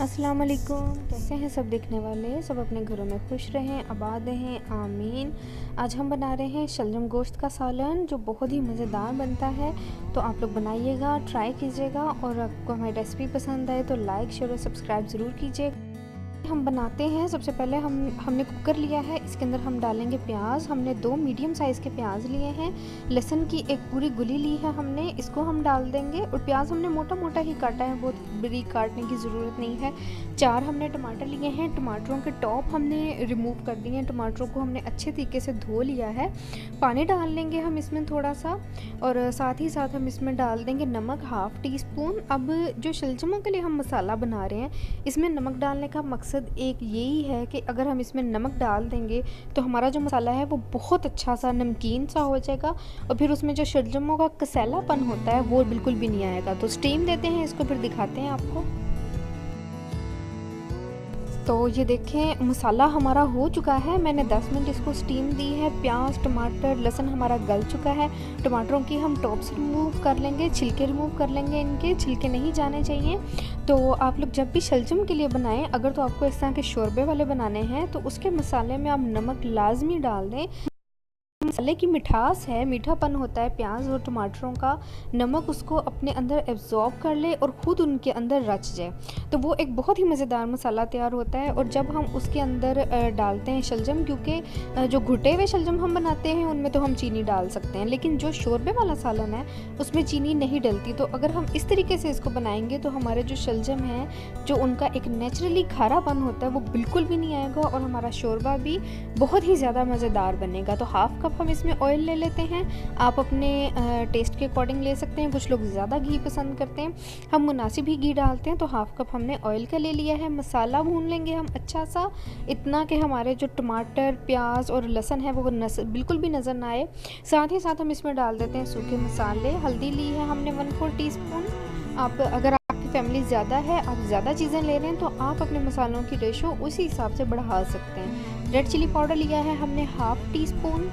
अस्सलाम वालेकुम। कैसे हैं सब देखने वाले? सब अपने घरों में खुश रहें, आबाद रहें, आमीन। आज हम बना रहे हैं शलजम गोश्त का सालन, जो बहुत ही मज़ेदार बनता है। तो आप लोग बनाइएगा, ट्राई कीजिएगा, और आपको हमारी रेसिपी पसंद आए तो लाइक, शेयर और सब्सक्राइब ज़रूर कीजिएगा। हम बनाते हैं। सबसे पहले हमने कुकर लिया है, इसके अंदर हम डालेंगे प्याज। हमने 2 मीडियम साइज़ के प्याज लिए हैं। लहसुन की एक पूरी गुली ली है हमने, इसको हम डाल देंगे। और प्याज हमने मोटा मोटा ही काटा है, बहुत बरीक काटने की ज़रूरत नहीं है। 4 हमने टमाटर लिए हैं। टमाटरों के टॉप हमने रिमूव कर दिए हैं। टमाटरों को हमने अच्छे तरीके से धो लिया है। पानी डाल लेंगे हम इसमें थोड़ा सा, और साथ ही साथ हम इसमें डाल देंगे नमक, हाफ़ टी स्पून। अब जो शलजमों के लिए हम मसाला बना रहे हैं, इसमें नमक डालने का मकसद एक यही है कि अगर हम इसमें नमक डाल देंगे तो हमारा जो मसाला है वो बहुत अच्छा सा नमकीन सा हो जाएगा, और फिर उसमें जो शलजमों का कसैलापन होता है वो बिल्कुल भी नहीं आएगा। तो स्टीम देते हैं इसको, फिर दिखाते हैं आपको। तो ये देखें, मसाला हमारा हो चुका है। मैंने 10 मिनट इसको स्टीम दी है। प्याज, टमाटर, लहसुन हमारा गल चुका है। टमाटरों की हम टॉप्स रिमूव कर लेंगे, छिलके रिमूव कर लेंगे। इनके छिलके नहीं जाने चाहिए। तो आप लोग जब भी शलजम के लिए बनाएं, अगर तो आपको इस तरह के शोरबे वाले बनाने हैं तो उसके मसाले में आप नमक लाजमी डाल दें। मसाले की मिठास है, मीठापन होता है प्याज और टमाटरों का, नमक उसको अपने अंदर एब्जॉर्ब कर ले और ख़ुद उनके अंदर रच जाए, तो वो एक बहुत ही मज़ेदार मसाला तैयार होता है। और जब हम उसके अंदर डालते हैं शलजम, क्योंकि जो घुटे हुए शलजम हम बनाते हैं उनमें तो हम चीनी डाल सकते हैं, लेकिन जो शोरबे वाला सालन है उसमें चीनी नहीं डलती। तो अगर हम इस तरीके से इसको बनाएंगे तो हमारे जो शलजम हैं, जो उनका एक नेचुरली खारापन होता है, वो बिल्कुल भी नहीं आएगा, और हमारा शोरबा भी बहुत ही ज़्यादा मज़ेदार बनेगा। तो हाफ़ कप हम इसमें ऑयल ले लेते हैं। आप अपने टेस्ट के अकॉर्डिंग ले सकते हैं। कुछ लोग ज़्यादा घी पसंद करते हैं, हम मुनासिब ही घी डालते हैं। तो हाफ़ कप हमने ऑयल का ले लिया है। मसाला भून लेंगे हम अच्छा सा, इतना कि हमारे जो टमाटर, प्याज और लहसुन है वो बिल्कुल भी नज़र ना आए। साथ ही साथ हम इसमें डाल देते हैं सूखे मसाले। हल्दी ली है हमने 1/4 टीस्पून। आप अगर आपकी फैमिली ज़्यादा है, आप ज़्यादा चीज़ें ले रहे हैं, तो आप अपने मसालों की रेशो उसी हिसाब से बढ़ा सकते हैं। रेड चिली पाउडर लिया है हमने 1/2 टीस्पून।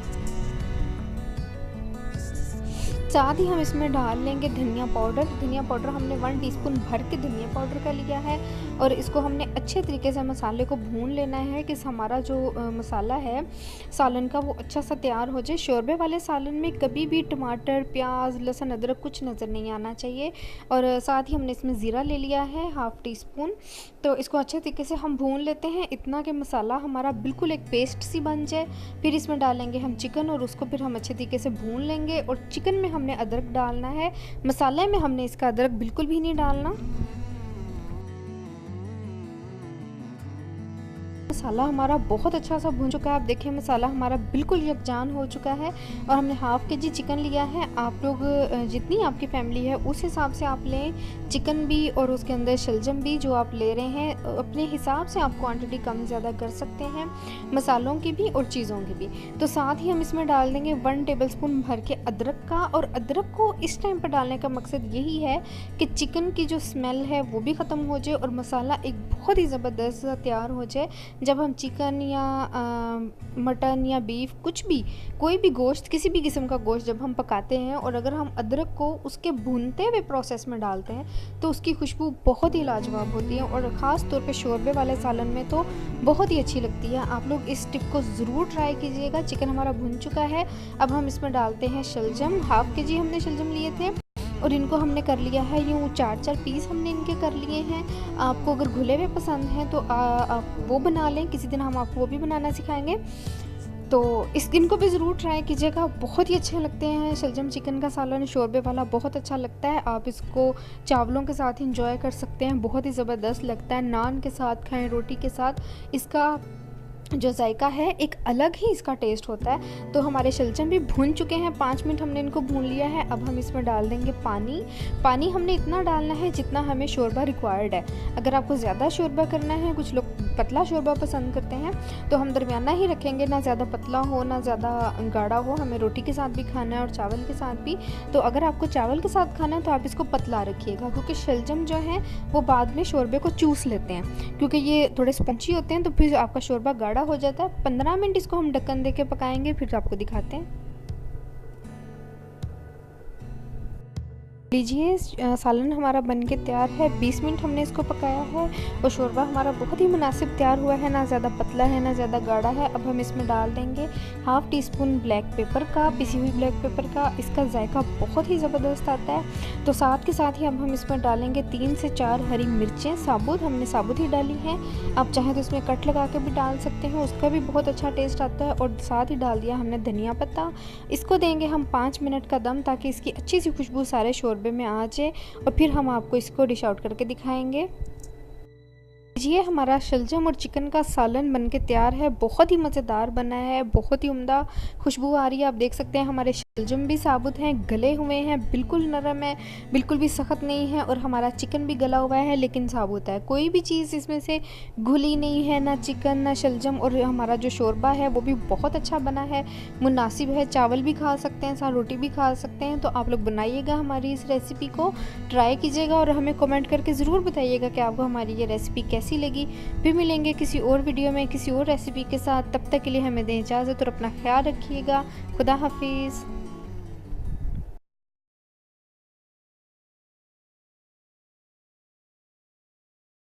साथ ही हम इसमें डाल लेंगे धनिया पाउडर। धनिया पाउडर हमने 1 टीस्पून भर के धनिया पाउडर का लिया है, और इसको हमने अच्छे तरीके से मसाले को भून लेना है कि हमारा जो मसाला है सालन का वो अच्छा सा तैयार हो जाए। शोरबे वाले सालन में कभी भी टमाटर, प्याज, लहसुन, अदरक कुछ नज़र नहीं आना चाहिए। और साथ ही हमने इसमें ज़ीरा ले लिया है 1/2 टीस्पून। तो इसको अच्छे तरीके से हम भून लेते हैं, इतना कि मसाला हमारा बिल्कुल एक पेस्ट सी बन जाए। फिर इसमें डालेंगे हम चिकन, और उसको फिर हम अच्छे तरीके से भून लेंगे। और चिकन में हमने अदरक डालना है, मसाले में हमने इसका अदरक बिल्कुल भी नहीं डालना। मसाला हमारा बहुत अच्छा सा भून चुका है। आप देखिए, मसाला हमारा बिल्कुल यकजान हो चुका है, और हमने हाफ़ केजी चिकन लिया है। आप लोग जितनी आपकी फैमिली है उस हिसाब से आप लें चिकन भी, और उसके अंदर शलजम भी जो आप ले रहे हैं, अपने हिसाब से आप क्वांटिटी कम ज़्यादा कर सकते हैं, मसालों की भी और चीज़ों की भी। तो साथ ही हम इसमें डाल देंगे 1 टेबलस्पून भर के अदरक का। और अदरक को इस टाइम पर डालने का मकसद यही है कि चिकन की जो स्मेल है वो भी ख़त्म हो जाए, और मसाला एक बहुत ही ज़बरदस्त सा तैयार हो जाए। जब हम चिकन या मटन या बीफ, कुछ भी, कोई भी गोश्त, किसी भी किस्म का गोश्त जब हम पकाते हैं, और अगर हम अदरक को उसके भूनते हुए प्रोसेस में डालते हैं, तो उसकी खुशबू बहुत ही लाजवाब होती है, और ख़ास तौर पे शोरबे वाले सालन में तो बहुत ही अच्छी लगती है। आप लोग इस टिप को ज़रूर ट्राई कीजिएगा। चिकन हमारा भुन चुका है। अब हम इसमें डालते हैं शलजम। 1/2 केजी हमने शलजम लिए थे, और इनको हमने कर लिया है यूँ 4-4 पीस हमने इनके कर लिए हैं। आपको अगर घुले हुए पसंद हैं तो आप वो बना लें, किसी दिन हम आपको वो भी बनाना सिखाएंगे। तो इनको भी ज़रूर ट्राई कीजिएगा, बहुत ही अच्छे लगते हैं। शलजम चिकन का सालन शोरबे वाला बहुत अच्छा लगता है। आप इसको चावलों के साथ इंजॉय कर सकते हैं, बहुत ही ज़बरदस्त लगता है। नान के साथ खाएँ, रोटी के साथ, इसका जो जायका है एक अलग ही इसका टेस्ट होता है। तो हमारे शलजम भी भून चुके हैं, 5 मिनट हमने इनको भून लिया है। अब हम इसमें डाल देंगे पानी। पानी हमने इतना डालना है जितना हमें शोरबा रिक्वायर्ड है। अगर आपको ज़्यादा शोरबा करना है, कुछ लोग पतला शोरबा पसंद करते हैं, तो हम दरमियाना ही रखेंगे, ना ज़्यादा पतला हो ना ज़्यादा गाढ़ा हो। हमें रोटी के साथ भी खाना है और चावल के साथ भी। तो अगर आपको चावल के साथ खाना है तो आप इसको पतला रखिएगा, क्योंकि शलजम जो है वो बाद में शोरबे को चूस लेते हैं, क्योंकि ये थोड़े स्पंची होते हैं, तो फिर आपका शोरबा गाढ़ा हो जाता है। 15 मिनट इसको हम ढक्कन दे के पकाएंगे, फिर आपको दिखाते हैं। लीजिए सालन हमारा बन के तैयार है। 20 मिनट हमने इसको पकाया है और शोरबा हमारा बहुत ही मुनासिब तैयार हुआ है, ना ज़्यादा पतला है ना ज़्यादा गाढ़ा है। अब हम इसमें डाल देंगे half tea spoon black pepper का, पिसी हुई ब्लैक पेपर का। इसका जायका बहुत ही ज़बरदस्त आता है। तो साथ के साथ ही अब हम इसमें डालेंगे 3 से 4 हरी मिर्चें साबुत, हमने साबुत ही डाली हैं। आप चाहें तो इसमें कट लगा के भी डाल सकते हैं, उसका भी बहुत अच्छा टेस्ट आता है। और साथ ही डाल दिया हमने धनिया पत्ता। इसको देंगे हम 5 मिनट का दम, ताकि इसकी अच्छी सी खुशबू सारे शोरबे में आ जाए और फिर हम आपको इसको डिश आउट करके दिखाएंगे। ये हमारा शलजम और चिकन का सालन बनके तैयार है। बहुत ही मज़ेदार बना है, बहुत ही उम्दा खुशबू आ रही है। आप देख सकते हैं हमारे शलजम भी साबुत हैं, गले हुए हैं, बिल्कुल नरम है, बिल्कुल भी सख्त नहीं है। और हमारा चिकन भी गला हुआ है लेकिन साबुत है, कोई भी चीज़ इसमें से घुली नहीं है, ना चिकन ना शलजम। और हमारा जो शोरबा है वो भी बहुत अच्छा बना है, मुनासिब है। चावल भी खा सकते हैं, साथ रोटी भी खा सकते हैं। तो आप लोग बनाइएगा, हमारी इस रेसिपी को ट्राई कीजिएगा और हमें कमेंट करके ज़रूर बताइएगा कि आपको हमारी ये रेसिपी कैसी लगी। फिर मिलेंगे किसी और वीडियो में किसी और रेसिपी के साथ। तब तक के लिए हमें दें इजाज़त और अपना ख्याल रखिएगा। खुदा हाफिज़।